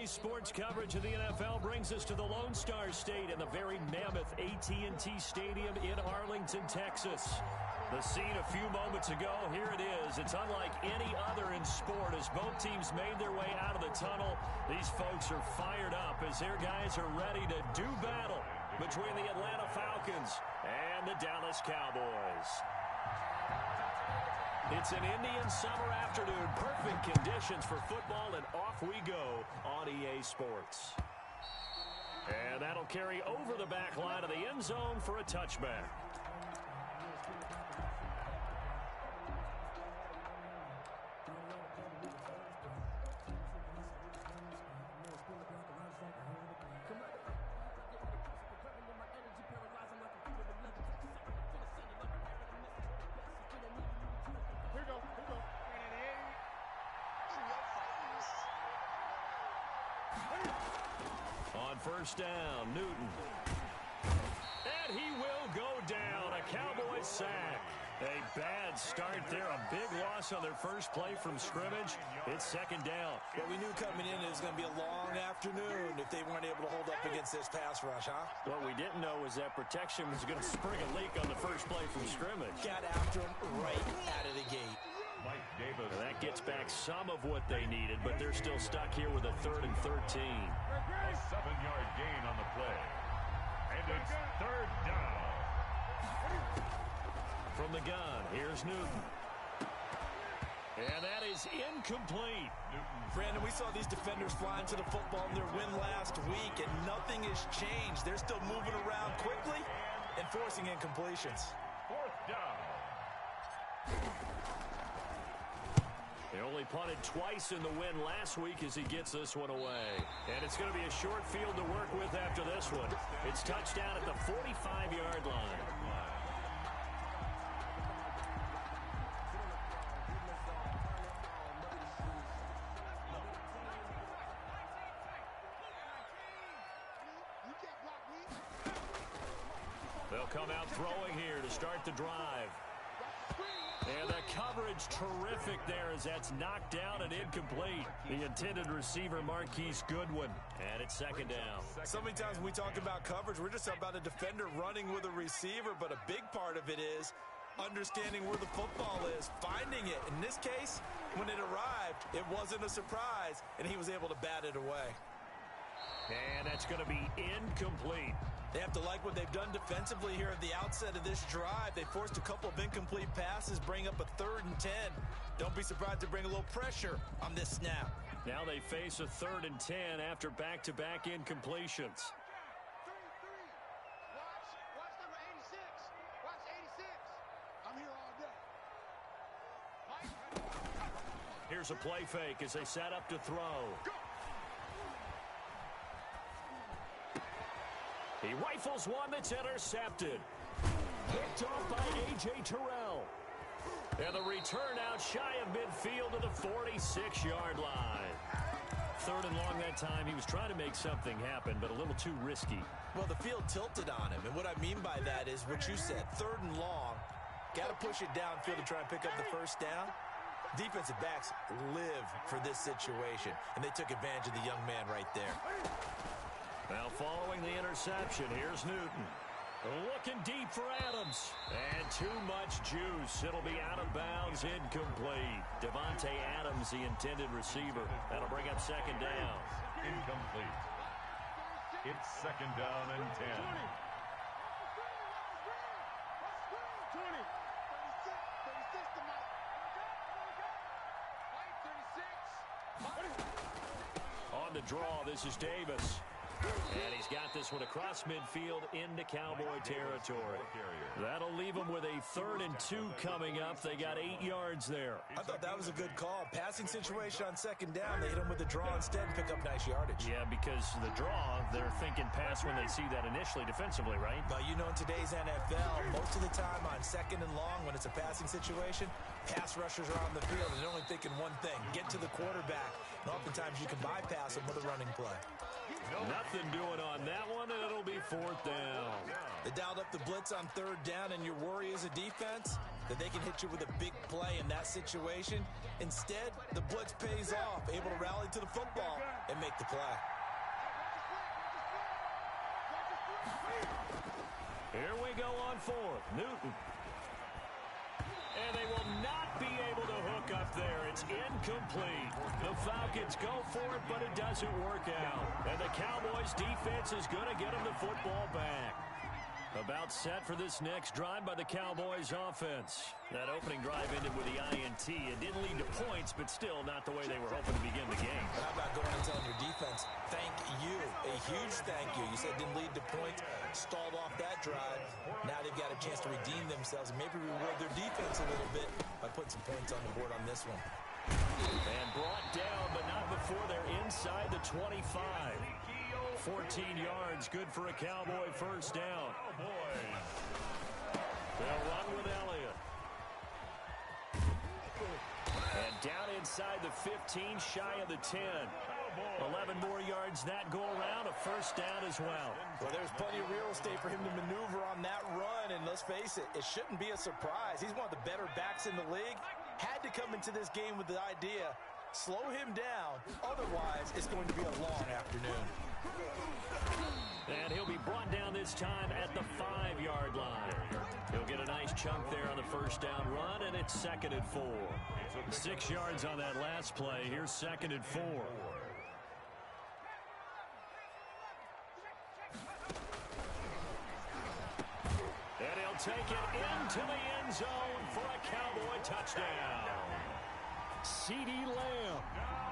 Today's sports coverage of the NFL brings us to the Lone Star State in the very mammoth AT&T Stadium in Arlington, Texas. The scene a few moments ago, here it is. It's unlike any other in sport as both teams made their way out of the tunnel. These folks are fired up as their guys are ready to do battle between the Atlanta Falcons and the Dallas Cowboys. It's an Indian summer afternoon. Perfect conditions for football, and off we go on EA Sports. And that'll carry over the back line of the end zone for a touchback. On first down, Newton. And he will go down. A Cowboys sack. A bad start there. A big loss on their first play from scrimmage. It's second down. Well, we knew coming in it was going to be a long afternoon if they weren't able to hold up against this pass rush, huh? What we didn't know was that protection was going to spring a leak on the first play from scrimmage. Got after him right out of the gate. And that gets back some of what they needed, but they're still stuck here with a 3rd and 13. A 7-yard gain on the play. And it's 3rd down. From the gun, here's Newton. And that is incomplete. Brandon, we saw these defenders flying to the football in their win last week, and nothing has changed. They're still moving around quickly and forcing incompletions. 4th down. They only punted twice in the win last week as he gets this one away. And it's going to be a short field to work with after this one. It's touchdown at the 45-yard line. They'll come out throwing here to start the drive. And the coverage terrific there as that's knocked down and incomplete. The intended receiver, Marquise Goodwin. And it's second down. So many times when we talk about coverage, we're just about a defender running with a receiver, but a big part of it is understanding where the football is, finding it. In this case, when it arrived, it wasn't a surprise, and he was able to bat it away. And that's going to be incomplete. They have to like what they've done defensively here at the outset of this drive. They forced a couple of incomplete passes, bring up a 3rd and 10. Don't be surprised to bring a little pressure on this snap. Now they face a 3rd and 10 after back-to-back incompletions. Watch number 86. Watch 86. I'm here all day. Here's a play fake as they set up to throw. He rifles one that's intercepted. Picked off by A.J. Terrell. And the return out shy of midfield to the 46-yard line. 3rd and long that time. He was trying to make something happen, but a little too risky. Well, the field tilted on him, and what I mean by that is what you said, 3rd and long. Got to push it downfield to try and pick up the first down. Defensive backs live for this situation, and they took advantage of the young man right there. Now following the interception, here's Newton. Looking deep for Adams. And too much juice. It'll be out of bounds, incomplete. Devontae Adams, the intended receiver. That'll bring up second down. Incomplete. It's 2nd down and 10. 36. On the draw, this is Davis. And he's got this one across midfield into Cowboy territory. That'll leave them with a 3rd and 2 coming up. They got 8 yards there. I thought that was a good call. Passing situation on second down. They hit him with the draw instead and pick up nice yardage. Yeah, because the draw, they're thinking pass when they see that initially defensively, right? But you know, in today's NFL, most of the time on 2nd and long, when it's a passing situation, pass rushers are on the field and they're only thinking one thing, get to the quarterback. And oftentimes you can bypass them with a running play. Nothing doing on that one, and it'll be 4th down. They dialed up the blitz on 3rd down, and your worry as a defense, that they can hit you with a big play in that situation. Instead, the blitz pays off, able to rally to the football and make the play. Here we go on fourth. Newton. And they will not be able to hook up there. It's incomplete. The Falcons go for it, but it doesn't work out. And the Cowboys defense is going to get them the football back. About set for this next drive by the Cowboys offense. That opening drive ended with the INT. It didn't lead to points, but still not the way they were hoping to begin the game. But how about going and telling your defense, thank you, a huge thank you. You said it didn't lead to points, stalled off that drive. Now they've got a chance to redeem themselves and maybe reward their defense a little bit by putting some points on the board on this one. And brought down, but not before they're inside the 25. 14 yards, good for a Cowboy first down. They'll run with Elliott. And down inside the 15, shy of the 10. 11 more yards that go around, a first down as well. Well, there's plenty of real estate for him to maneuver on that run, and let's face it, it shouldn't be a surprise. He's one of the better backs in the league. Had to come into this game with the idea, slow him down, otherwise it's going to be a long afternoon. And he'll be brought down this time at the 5-yard line. He'll get a nice chunk there on the first down run, and it's 2nd and 4. 6 yards on that last play. Here's 2nd and 4. And he'll take it into the end zone for a Cowboy touchdown. CeeDee Lamb,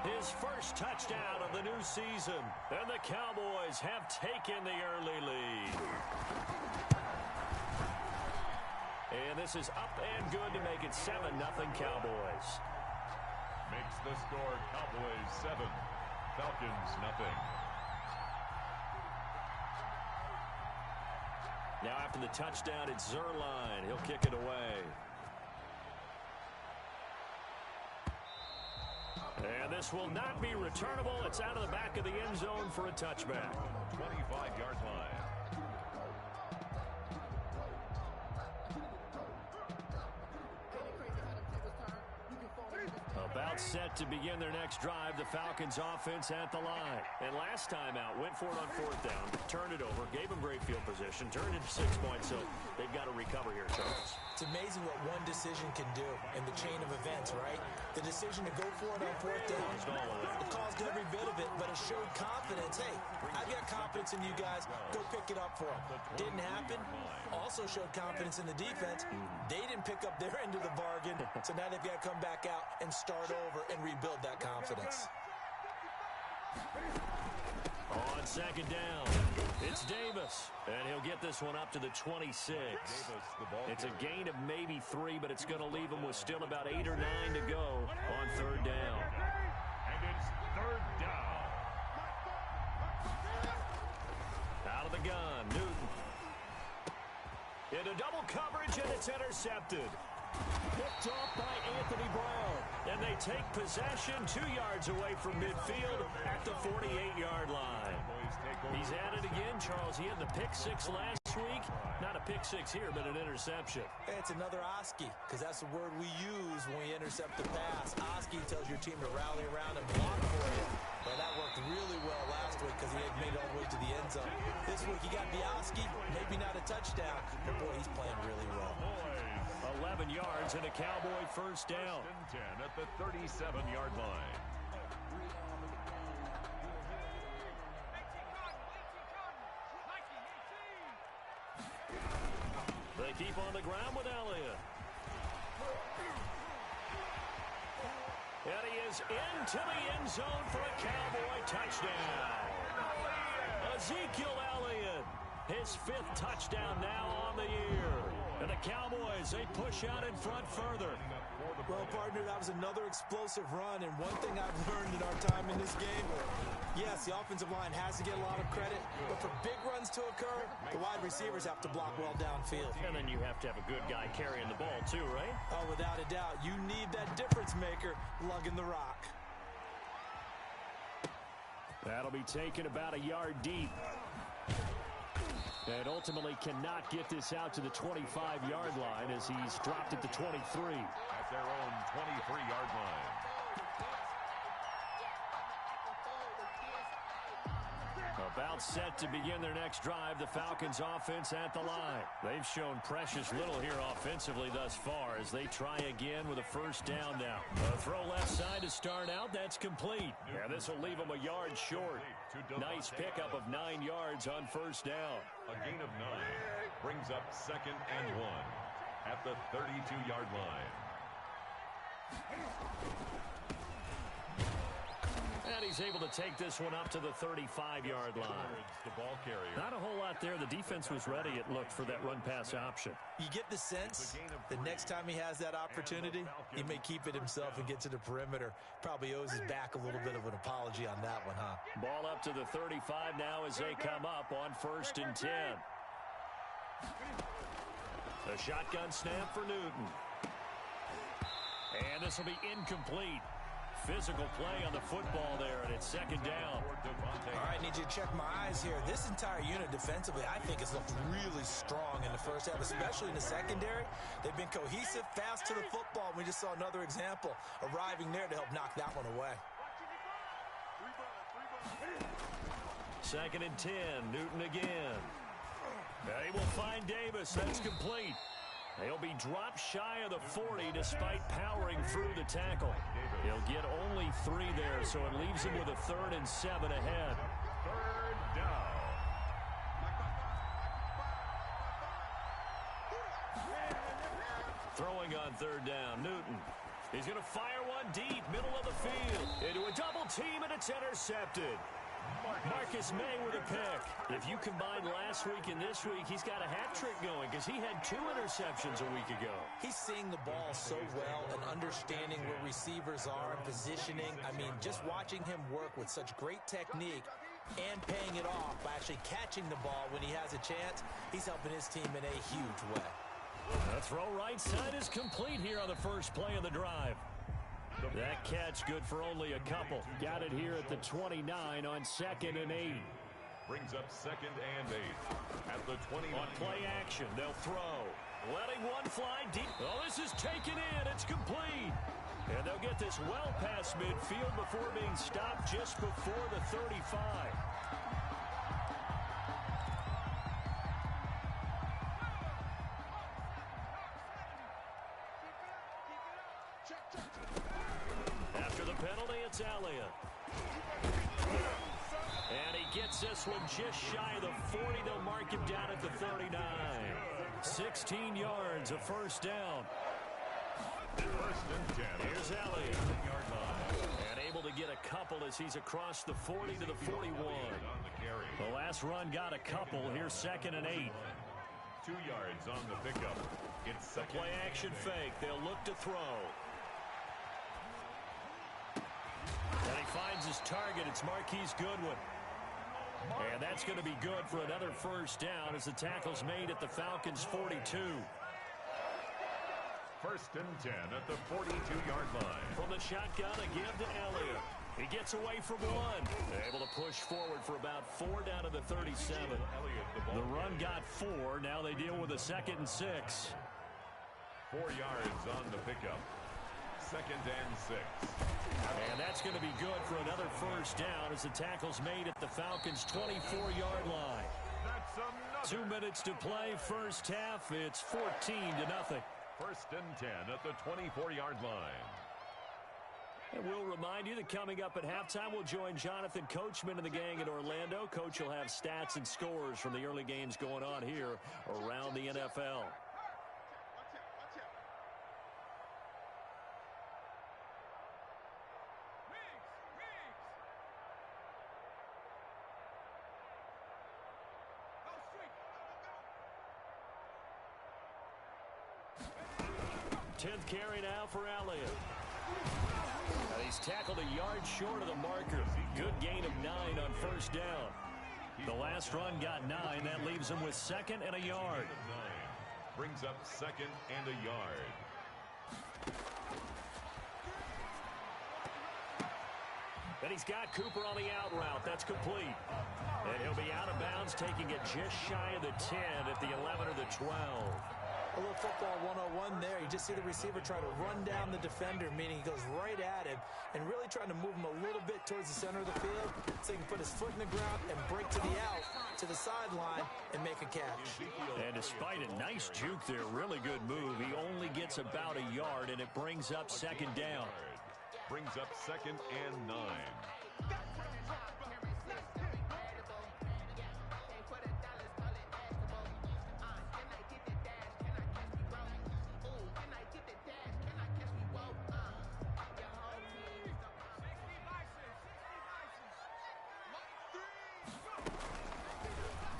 his first touchdown of the new season. And the Cowboys have taken the early lead. And this is up and good to make it 7-0 Cowboys. Makes the score Cowboys 7, Falcons nothing. Now after the touchdown, it's Zerline. He'll kick it away. And this will not be returnable. It's out of the back of the end zone for a touchback. 25-yard line. About set to begin their next drive, the Falcons offense at the line. And last time out, went for it on 4th down, turned it over, gave them great field position, turned it to 6 points, so they've got to recover here, Charles. It's amazing what one decision can do in the chain of events, right? The decision to go for it on 4th down, it caused every bit of it, but it showed confidence. Hey, I've got confidence in you guys. Go pick it up for them. Didn't happen. Also showed confidence in the defense. They didn't pick up their end of the bargain, so now they've got to come back out and start over and rebuild that confidence. On 2nd down, it's Davis, and he'll get this one up to the 26. It's a gain of maybe 3, but it's going to leave him with still about 8 or 9 to go on 3rd down. And it's 3rd down. Out of the gun, Newton. Into double coverage, and it's intercepted. Picked off by Anthony Brown. And they take possession 2 yards away from midfield at the 48-yard line. He's at it again, Charles. He had the pick 6 last week. Not a pick 6 here, but an interception. It's another Oski, because that's the word we use when we intercept the pass. Oski tells your team to rally around and block for you. Well, that worked really well last week because he had made it all the way to the end zone. This week he got the Oski, maybe not a touchdown, but boy, he's playing really well. 11 yards and a Cowboy first down. 10 at the 37-yard line. They keep on the ground with Elliott. And he is into the end zone for a Cowboy touchdown. Ezekiel Elliott, his 5th touchdown now on the year. And the Cowboys, they push out in front further. Well, partner, that was another explosive run, and one thing I've learned in our time in this game, yes, the offensive line has to get a lot of credit, but for big runs to occur, the wide receivers have to block well downfield. And then you have to have a good guy carrying the ball too, right? Oh, without a doubt. You need that difference maker lugging the rock. That'll be taken about a yard deep. And ultimately cannot get this out to the 25-yard line as he's dropped it to 23. At their own 23-yard line. About set to begin their next drive, the Falcons offense at the line. They've shown precious little here offensively thus far as they try again with a first down now. A throw left side to start out. That's complete. And this will leave them a yard short. Nice pickup of 9 yards on first down. A gain of 9 brings up 2nd and 1 at the 32-yard line. And he's able to take this one up to the 35-yard line. The ball carrier. Not a whole lot there. The defense was ready, it looked, for that run-pass option. You get the sense the next time he has that opportunity, he may keep it himself and get to the perimeter. Probably owes his back a little bit of an apology on that one, huh? Ball up to the 35 now as they come up on 1st and 10. The shotgun snap for Newton. And this will be incomplete. Physical play on the football there, and it's 2nd down. All right, need you to check my eyes here. This entire unit defensively, I think, has looked really strong in the first half, especially in the secondary. They've been cohesive, fast to the football. We just saw another example arriving there to help knock that one away. 2nd and 10, Newton again. They will find Davis. That's complete. He'll be dropped shy of the 40 despite powering through the tackle. He'll get only 3 there, so it leaves him with a 3rd and 7 ahead. 3rd down. Throwing on 3rd down, Newton. He's going to fire one deep, middle of the field. Into a double team, and it's intercepted. Marcus May with a pick. If you combine last week and this week, he's got a hat trick going because he had 2 interceptions a week ago. He's seeing the ball so well and understanding where receivers are and positioning. I mean, just watching him work with such great technique and paying it off by actually catching the ball when he has a chance, he's helping his team in a huge way. The throw right side is complete here on the first play of the drive. That catch good for only a couple. Got it here at the 29 on 2nd and 8. Brings up 2nd and 8 at the 29. On play action, they'll throw. Letting one fly deep. Oh, this is taken in. It's complete. And they'll get this well past midfield before being stopped just before the 35. Penalty, it's Elliott. And he gets this one just shy of the 40. They'll mark him down at the 39. 16 yards, a first down. 1st and 10. Here's Elliott. And able to get a couple as he's across the 40 to the 41. The last run got a couple. Here's 2nd and 8. 2 yards on the pickup. It's a play action fake. They'll look to throw. And he finds his target. It's Marquise Goodwin. And that's going to be good for another first down as the tackle's made at the Falcons' 42. 1st and 10 at the 42-yard line. From the shotgun, a give to Elliott. He gets away from one. Able to push forward for about 4 down to the 37. The run got 4. Now they deal with a 2nd and 6. 4 yards on the pickup. 2nd and 6. And that's going to be good for another first down as the tackle's made at the Falcons' 24-yard line. That's 2 minutes to play, first half. It's 14-0. 1st and 10 at the 24-yard line. And we'll remind you that coming up at halftime, we'll join Jonathan Coachman and the gang in Orlando. Coach will have stats and scores from the early games going on here around the NFL. Tenth carry now for Elliott. And he's tackled a yard short of the marker. Good gain of 9 on first down. The last run got 9. That leaves him with 2nd and a yard. Brings up 2nd and a yard. And he's got Cooper on the out route. That's complete. And he'll be out of bounds, taking it just shy of the 10 at the 11 or the 12. A little football 101 there. You just see the receiver try to run down the defender, meaning he goes right at him and really trying to move him a little bit towards the center of the field so he can put his foot in the ground and break to the out, to the sideline, and make a catch. And despite a nice juke there, really good move, he only gets about a yard, and it brings up second down. Brings up 2nd and 9.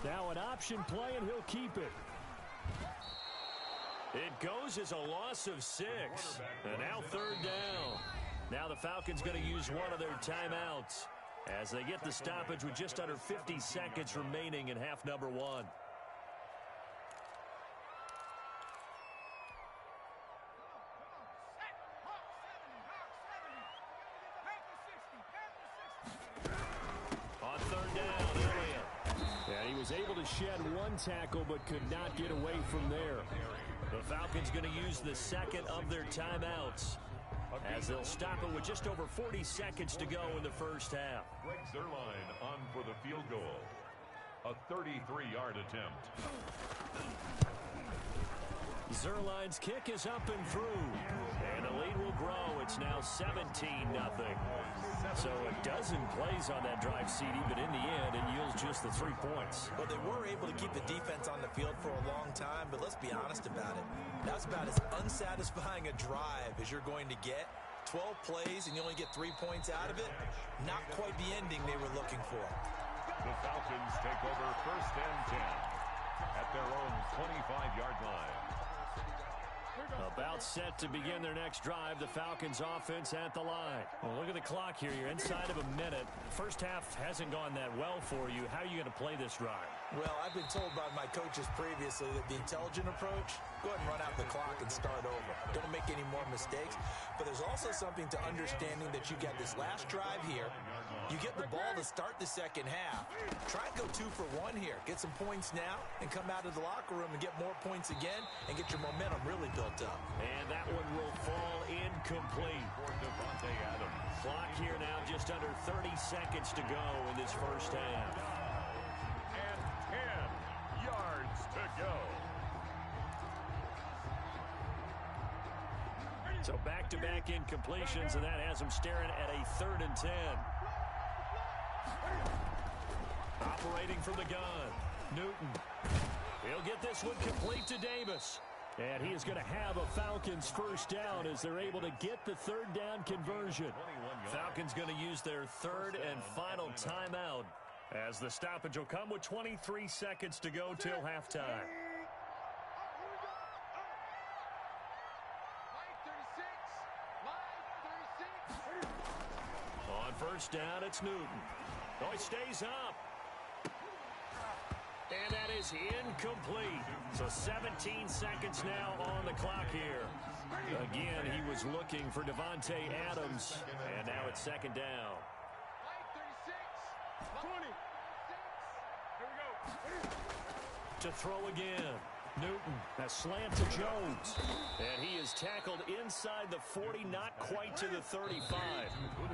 Now an option play, and he'll keep it. It goes as a loss of 6. And now 3rd down. Now the Falcons going to use one of their timeouts as they get the stoppage with just under 50 seconds remaining in half number 1. On 3rd down, Elliott. And he was able to shed one tackle but could not get away from there. The Falcons going to use the 2nd of their timeouts as they'll stop it with just over 40 seconds to go in the first half. Greg Zuerlein on for the field goal. A 33-yard attempt. Zuerlein's kick is up and through. And the lead will grow. It's now 17-0. So a dozen plays on that drive, CD, but in the end, it yields just the 3 points. Well, they were able to keep the defense on the field for a long time, but let's be honest about it. That's about as unsatisfying a drive as you're going to get. 12 plays and you only get 3 points out of it. Not quite the ending they were looking for. The Falcons take over 1st and 10 at their own 25-yard line. About set to begin their next drive. The Falcons offense at the line. Well, look at the clock here. You're inside of a minute. First half hasn't gone that well for you. How are you going to play this drive? Well, I've been told by my coaches previously that the intelligent approach, go ahead and run out the clock and start over. Don't make any more mistakes. But there's also something to understanding that you got this last drive here. You get the ball to start the second half. Try and go 2 for 1 here. Get some points now and come out of the locker room and get more points again and get your momentum really built up. And that one will fall incomplete. For Davante Adams. Clock here now just under 30 seconds to go in this first half. And 10 yards to go. So back-to-back incompletions, and that has him staring at a 3rd and 10. Operating from the gun, Newton. He'll get this one complete to Davis. And he is going to have a Falcons first down as they're able to get the 3rd down conversion. Falcons going to use their 3rd and final timeout as the stoppage will come with 23 seconds to go till halftime. On first down, it's Newton. Oh, he stays up. And that is incomplete. So 17 seconds now on the clock here. Again, he was looking for Davante Adams. And now it's 2nd down. To throw again. Newton, a slant to Jones. And he is tackled inside the 40, not quite to the 35.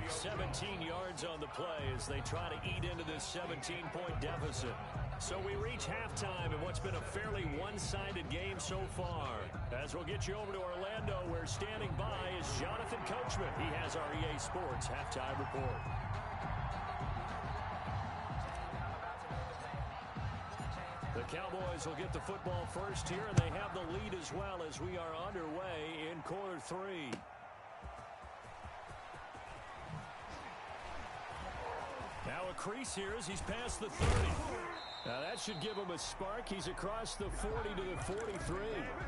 17 yards on the play as they try to eat into this 17-point deficit. So we reach halftime in what's been a fairly one-sided game so far. As we'll get you over to Orlando, where standing by is Jonathan Coachman. He has our EA Sports halftime report. The Cowboys will get the football first here, and they have the lead as well as we are underway in quarter 3. Now a crease here as he's past the 30. Now that should give him a spark. He's across the 40 to the 43.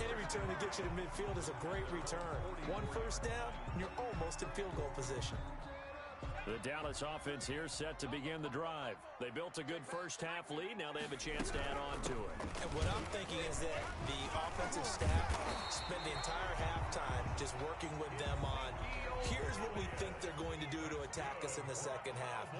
Any return to get you to midfield is a great return. 1 first down, and you're almost in field goal position. The Dallas offense here set to begin the drive. They built a good first-half lead. Now they have a chance to add on to it. And what I'm thinking is that the offensive staff spent the entire halftime just working with them on, here's what we think they're going to do to attack us in the second half.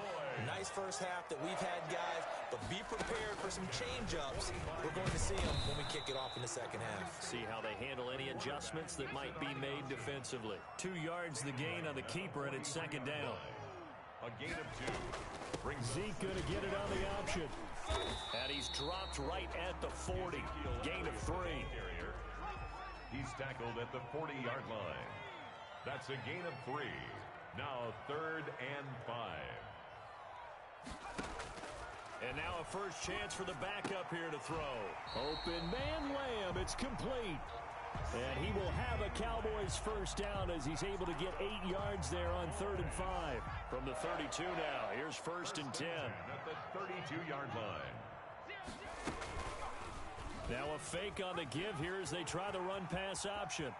Nice first half that we've had, guys, but be prepared for some change-ups. We're going to see them when we kick it off in the second half. See how they handle any adjustments that might be made defensively. 2 yards the gain on the keeper, and it's second down. A gain of 2. Zeke going to get it on the option. And he's dropped right at the 40. Gain of 3. He's tackled at the 40-yard line. That's a gain of 3. Now 3rd and 5. And now a first chance for the backup here to throw. Open man, Lamb. It's complete. And he will have a Cowboys first down as he's able to get 8 yards there on 3rd and 5. From the 32 now, here's 1st and 10. At the 32-yard line. Now a fake on the give here as they try the run-pass option.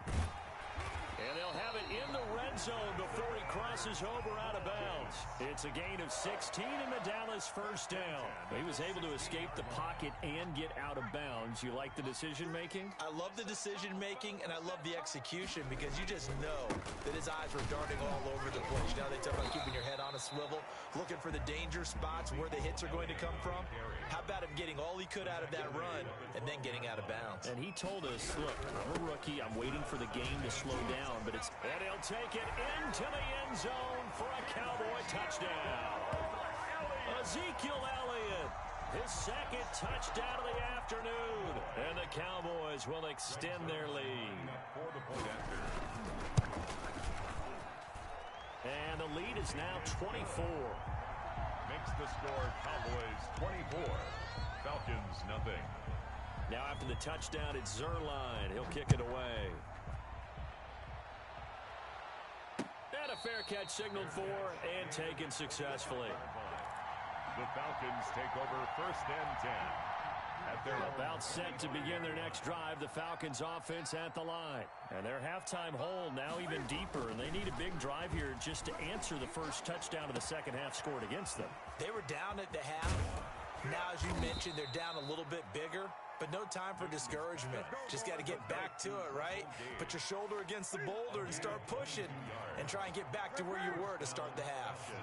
And they'll have it in the red zone before he crosses over out of bounds. It's a gain of 16 in the Dallas first down. He was able to escape the pocket and get out of bounds. You like the decision-making? I love the decision-making, and I love the execution because you just know that his eyes were darting all over the place. You know, they talk about keeping your head on a swivel, looking for the danger spots where the hits are going to come from. How about him getting all he could out of that run and then getting out of bounds? And he told us, look, I'm a rookie. I'm waiting for the game to slow down. But it's, and he'll take it into the end zone for a Cowboy touchdown. Ezekiel Elliott, his second touchdown of the afternoon. And the Cowboys will extend their lead. And the lead is now 24. Makes the score Cowboys 24. Falcons nothing. Now after the touchdown, it's Zerline. He'll kick it away. And a fair catch signaled for and taken successfully. The Falcons take over 1st and 10. They're about set to begin their next drive. The Falcons offense at the line. And their halftime hole now even deeper. And they need a big drive here just to answer the first touchdown of the second half scored against them. They were down at the half. Now, as you mentioned, they're down a little bit bigger. But no time for discouragement. Just got to get back to it, right? Put your shoulder against the boulder and start pushing. And try and get back to where you were to start the half.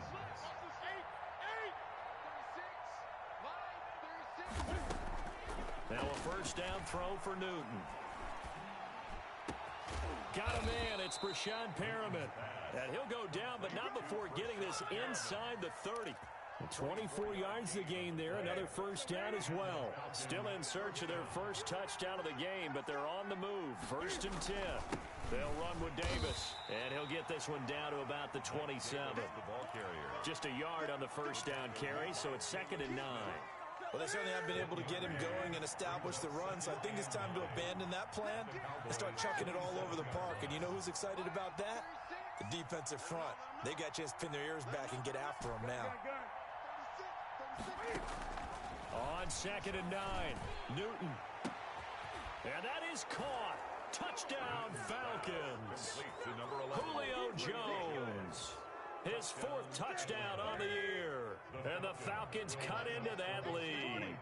Now a first down throw for Newton. Got a man. It's Brashad Perriman. And he'll go down, but not before getting this inside the 30. 24 yards the gain there. Another first down as well. Still in search of their first touchdown of the game, but they're on the move. 1st and 10. They'll run with Davis. And he'll get this one down to about the 27. Just a yard on the first down carry, so it's 2nd and 9. Well, they certainly have been able to get him going and establish the run, so I think it's time to abandon that plan and start chucking it all over the park. And you know who's excited about that? The defensive front. They got a chance to pin their ears back and get after him now. On 2nd and 9, Newton. And that is caught. Touchdown, Falcons. Julio Jones. His 4th touchdown on the year. And the Falcons cut into that lead.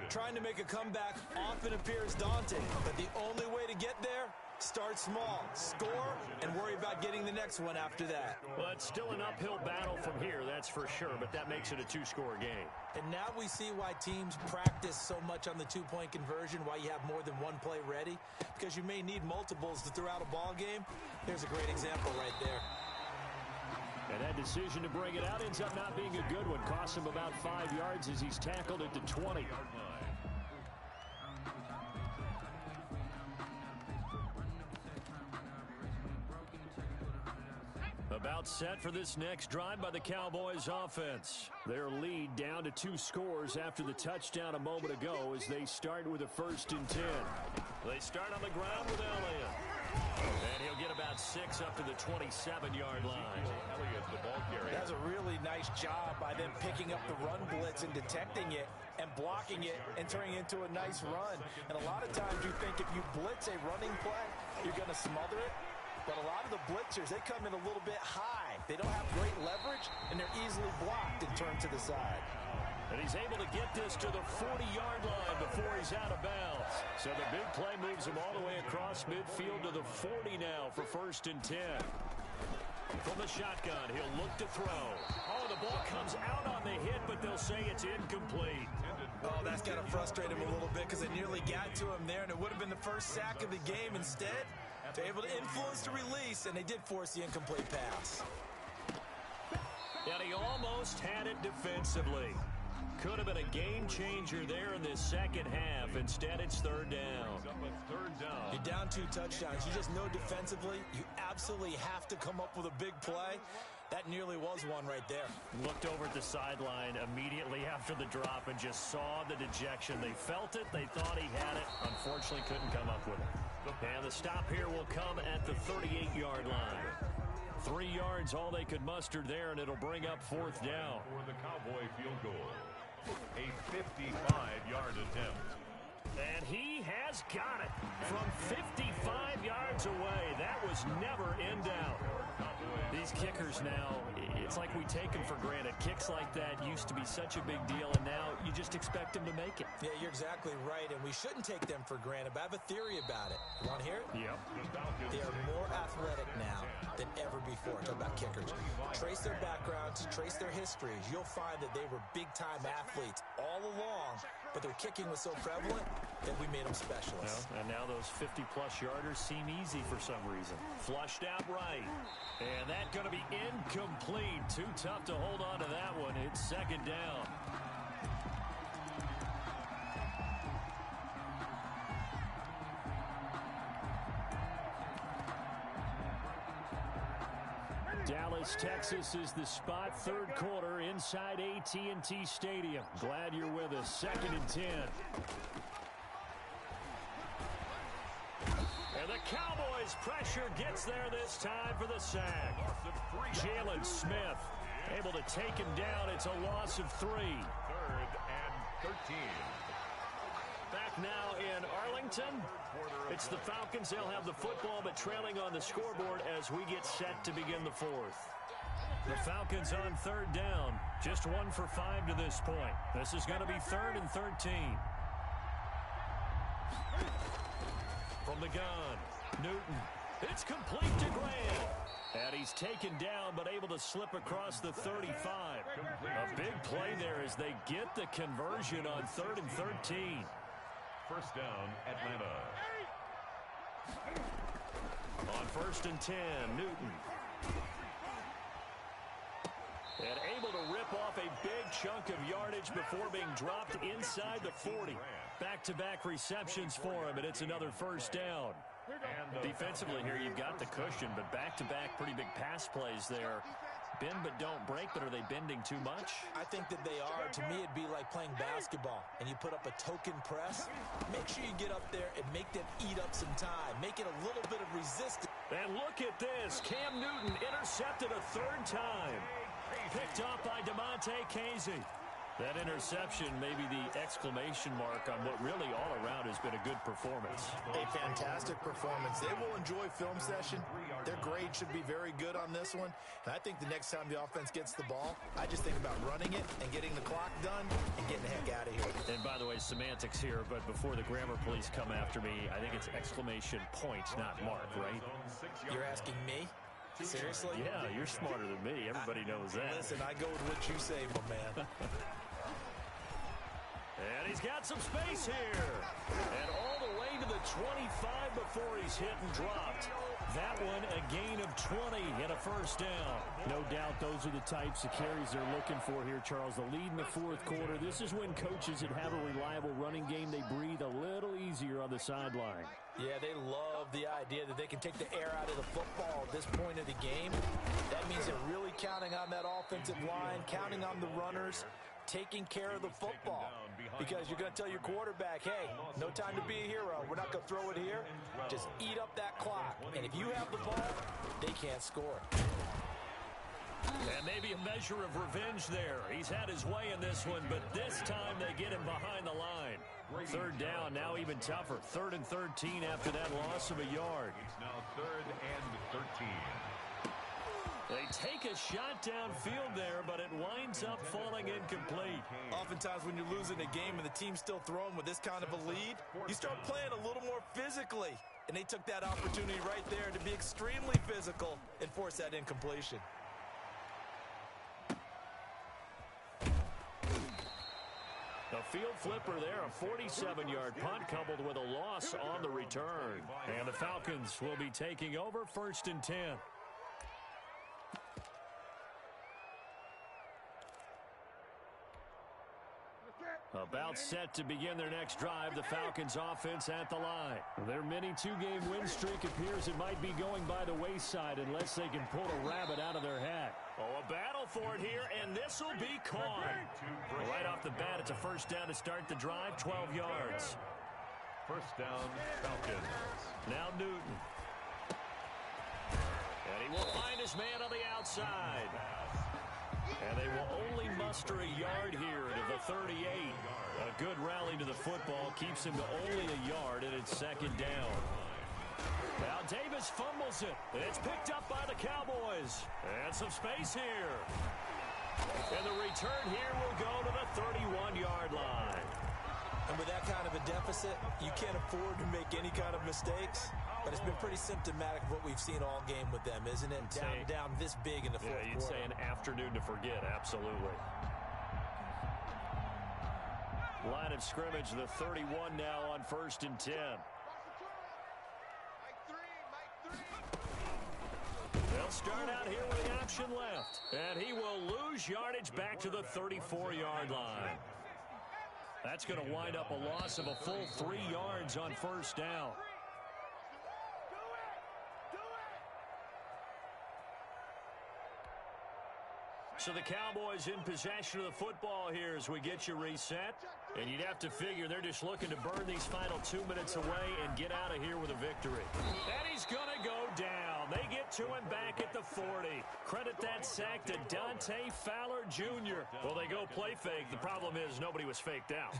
Trying to make a comeback often appears daunting, but the only way to get there, start small, score, and worry about getting the next one after that. Well, it's still an uphill battle from here, that's for sure, but that makes it a 2-score game. And now we see why teams practice so much on the 2-point conversion, why you have more than one play ready, because you may need multiples to throw out a ball game. Here's a great example right there. And that decision to bring it out ends up not being a good one. Costs him about 5 yards as he's tackled at the 20. About set for this next drive by the Cowboys offense. Their lead down to 2 scores after the touchdown a moment ago as they start with a 1st and 10. They start on the ground with Elliott. And he'll get about 6 up to the 27-yard line. Elliott, the ball carrier. That's a really nice job by them picking up the run blitz and detecting it and blocking it and turning it into a nice run. And a lot of times you think if you blitz a running play, you're going to smother it. But a lot of the blitzers, they come in a little bit high. They don't have great leverage, and they're easily blocked and turned to the side. And he's able to get this to the 40-yard line before he's out of bounds. So the big play moves him all the way across midfield to the 40 now for 1st and 10. From the shotgun, he'll look to throw. Oh, the ball comes out on the hit, but they'll say it's incomplete. Oh, that's got to frustrate him a little bit because they nearly got to him there, and it would have been the first sack of the game. Instead, they're able to influence the release, and they did force the incomplete pass. And he almost had it defensively. Could have been a game changer there in this second half. Instead, it's 3rd down. You're down 2 touchdowns. You just know defensively you absolutely have to come up with a big play. That nearly was one right there. Looked over at the sideline immediately after the drop and just saw the dejection. They felt it. They thought he had it. Unfortunately, couldn't come up with it. And the stop here will come at the 38-yard line. 3 yards, all they could muster there, and it'll bring up 4th down. For the Cowboy field goal. A 55-yard attempt. And he has got it from 55 yards away. That was never in doubt. These kickers now, it's like we take them for granted. Kicks like that used to be such a big deal, and now you just expect them to make it. Yeah, you're exactly right, and we shouldn't take them for granted, but I have a theory about it. You want to hear it? Yep. They are more athletic now than ever before. Talk about kickers. Trace their backgrounds, trace their histories. You'll find that they were big-time athletes all along, but their kicking was so prevalent that we made them specialists. Well, and now those 50-plus yarders seem easy for some reason. Flushed out right. And that's going to be incomplete. Too tough to hold on to that one. It's 2nd down. Dallas, Texas is the spot. 3rd quarter inside AT&T Stadium. Glad you're with us. 2nd and 10. And the Cowboys' pressure gets there this time for the sack. Jalen Smith able to take him down. It's a loss of 3. 3rd and 13. Back now in Arlington. It's the Falcons. They'll have the football, but trailing on the scoreboard as we get set to begin the 4th. The Falcons on 3rd down. Just 1 for 5 to this point. This is going to be 3rd and 13. From the gun, Newton. It's complete to Grant. And he's taken down, but able to slip across the 35. A big play there as they get the conversion on 3rd and 13. 1st down, Atlanta. On 1st and 10, Newton. And able to rip off a big chunk of yardage before being dropped inside the 40. Back-to-back receptions for him, and it's another 1st down. Defensively here, you've got the cushion, but back-to-back pretty big pass plays there. Bend but don't break, but are they bending too much? I think that they are. To me, it'd be like playing basketball, and you put up a token press. Make sure you get up there and make them eat up some time. Make it a little bit of resistance. And look at this. Cam Newton intercepted a 3rd time. Picked off by DeMonte Casey. That interception may be the exclamation mark on what really all around has been a good performance. A fantastic performance. They will enjoy film session. Their grade should be very good on this one. And I think the next time the offense gets the ball, I just think about running it and getting the clock done and getting the heck out of here. And by the way, semantics here, but before the grammar police come after me, I think it's exclamation point, not mark, right? You're asking me? Seriously? Yeah, you're smarter than me. Everybody knows that. Listen, I go with what you say, my man. And he's got some space here. And all the way to the 25 before he's hit and dropped. That one a gain of 20 and a 1st down. No doubt those are the types of carries they're looking for here, Charles. The lead in the 4th quarter. This is when coaches that have a reliable running game, they breathe a little easier on the sideline. Yeah, they love the idea that they can take the air out of the football at this point of the game. That means they're really counting on that offensive line, counting on the runners, taking care of the football. Because you're going to tell your quarterback, hey, no time to be a hero. We're not going to throw it here. Just eat up that clock. And if you have the ball, they can't score. And maybe a measure of revenge there. He's had his way in this one, but this time they get him behind the line. 3rd down, now even tougher. 3rd and 13 after that loss of a yard. It's now 3rd and 13. They take a shot downfield there, but it winds up falling incomplete. Oftentimes when you're losing a game and the team's still throwing with this kind of a lead, you start playing a little more physically. And they took that opportunity right there to be extremely physical and force that incompletion. A field flipper there, a 47-yard punt coupled with a loss on the return. And the Falcons will be taking over 1st and 10. About set to begin their next drive, the Falcons offense at the line. Their mini two-game win streak appears it might be going by the wayside unless they can pull a rabbit out of their hat. Oh, a battle for it here, and this will be caught. Right off the bat, it's a 1st down to start the drive, 12 yards. 1st down, Falcons. Now Newton. And he will find his man on the outside. And they will only muster a yard here to the 38. A good rally to the football keeps him to only a yard, and it's 2nd down. Now Davis fumbles it. It's picked up by the Cowboys. And some space here. And the return here will go to the 31-yard line. And with that kind of a deficit, you can't afford to make any kind of mistakes. But it's been pretty symptomatic of what we've seen all game with them, isn't it? Down this big in the fourth quarter. Yeah, you'd say an afternoon to forget, absolutely. Line of scrimmage, the 31 now on 1st and 10. They'll start out here with the option left. And he will lose yardage back to the 34-yard line. That's going to wind up a loss of a full 3 yards on 1st down. So the Cowboys in possession of the football here as we get you reset. And you'd have to figure they're just looking to burn these final 2 minutes away and get out of here with a victory. And he's going to go down. They get to him back at the 40. Credit that sack to Dante Fowler Jr. Well, they go play fake. The problem is nobody was faked out.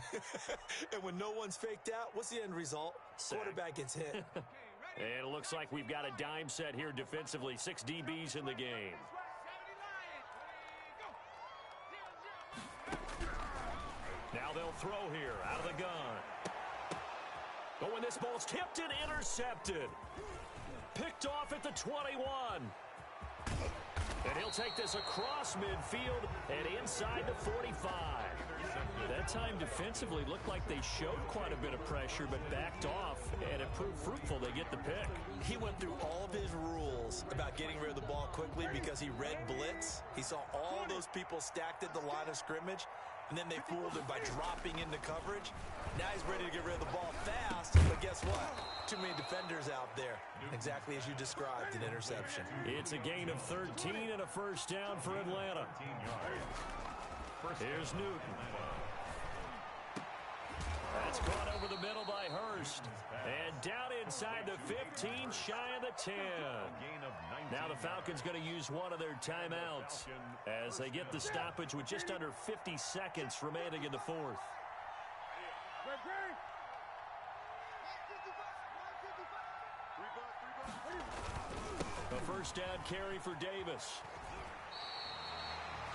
And when no one's faked out, what's the end result? Sack. Quarterback gets hit. And it looks like we've got a dime set here defensively. 6 DBs in the game. Now they'll throw here out of the gun. Oh, and this ball's tipped and intercepted. Picked off at the 21. And he'll take this across midfield and inside the 45. That time defensively looked like they showed quite a bit of pressure but backed off, and it proved fruitful. They get the pick. He went through all of his rules about getting rid of the ball quickly because he read blitz. He saw all those people stacked at the line of scrimmage, and then they fooled him by dropping into coverage. Now he's ready to get rid of the ball fast, but guess what? Too many defenders out there. Exactly as you described, an interception. It's a gain of 13 and a 1st down for Atlanta. Here's Newton. That's caught over the middle by Hurst. And down inside the 15, shy of the 10. Now the Falcons going to use one of their timeouts as they get the stoppage with just under 50 seconds remaining in the 4th. A 1st down carry for Davis.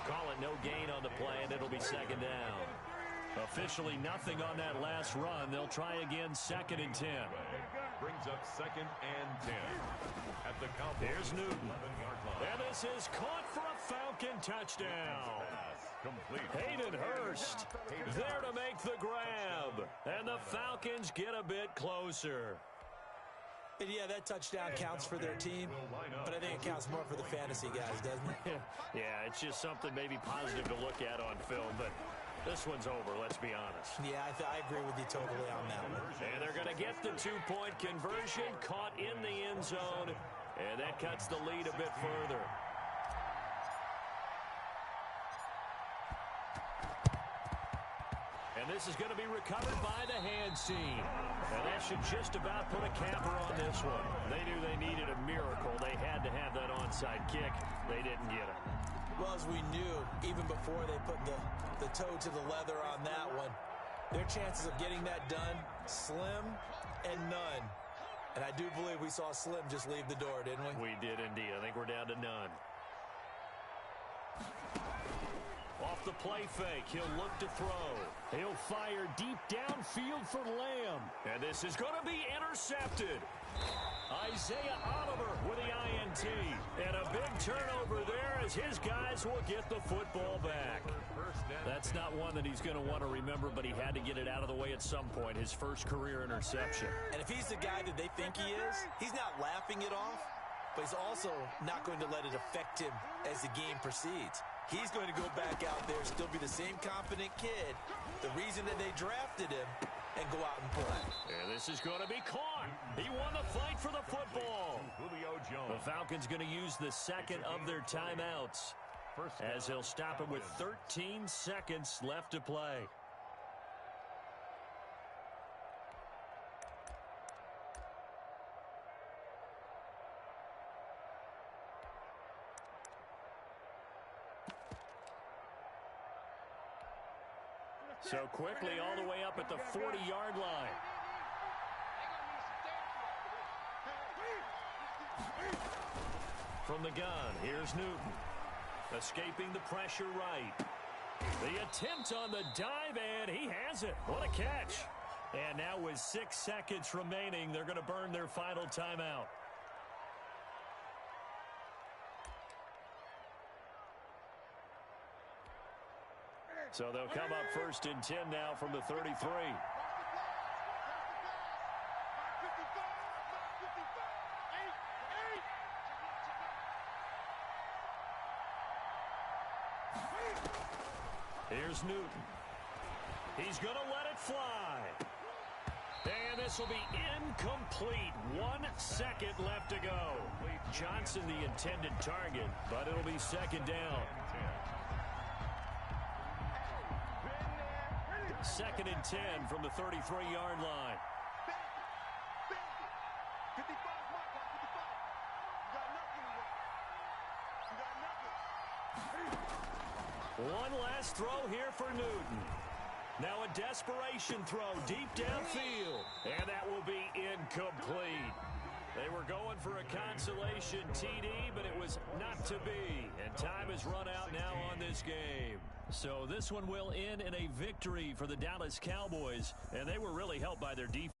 Call it no gain on the play, and it'll be 2nd down. Officially nothing on that last run. They'll try again 2nd and 10. Brings up 2nd and 10. At the Cowboys. Here's Newton. And this is caught for a Falcon touchdown. Hayden Hurst there to make the grab. And the Falcons get a bit closer. And yeah, that touchdown counts for their team, but I think it counts more for the fantasy guys, doesn't it? Yeah, it's just something maybe positive to look at on film, but this one's over, let's be honest. Yeah, I agree with you totally on that one. And they're going to get the 2-point conversion, caught in the end zone, and that cuts the lead a bit further. And this is going to be recovered by the hand scene. And that should just about put a capper on this one. They knew they needed a miracle. They had to have that onside kick. They didn't get it. Well, as we knew, even before they put the toe to the leather on that one, their chances of getting that done, slim and none. And I do believe we saw Slim just leave the door, didn't we? We did indeed. I think we're down to none. Off the play fake, he'll look to throw. He'll fire deep downfield for Lamb. And this is going to be intercepted. Isaiah Oliver with the INT. And a big turnover there as his guys will get the football back. That's not one that he's going to want to remember, but he had to get it out of the way at some point, his first career interception. And if he's the guy that they think he is, he's not laughing it off, but he's also not going to let it affect him as the game proceeds. He's going to go back out there, still be the same confident kid, the reason that they drafted him, and go out and play. And this is going to be caught. He won the fight for the football. The Falcons going to use the second of their timeouts as he'll stop him with 13 seconds left to play. So quickly all the way up at the 40-yard line. From the gun, here's Newton. Escaping the pressure right. The attempt on the dive, and he has it. What a catch. And now with 6 seconds remaining, they're going to burn their final timeout. So they'll come up 1st and 10 now from the 33. Here's Newton. He's going to let it fly. And this will be incomplete. 1 second left to go. Johnson the intended target, but it'll be 2nd down. 2nd and 10 from the 33-yard line. One last throw here for Newton. Now a desperation throw deep downfield. And that will be incomplete. They were going for a consolation TD, but it was not to be. And time has run out now on this game. So this one will end in a victory for the Dallas Cowboys. And they were really helped by their defense.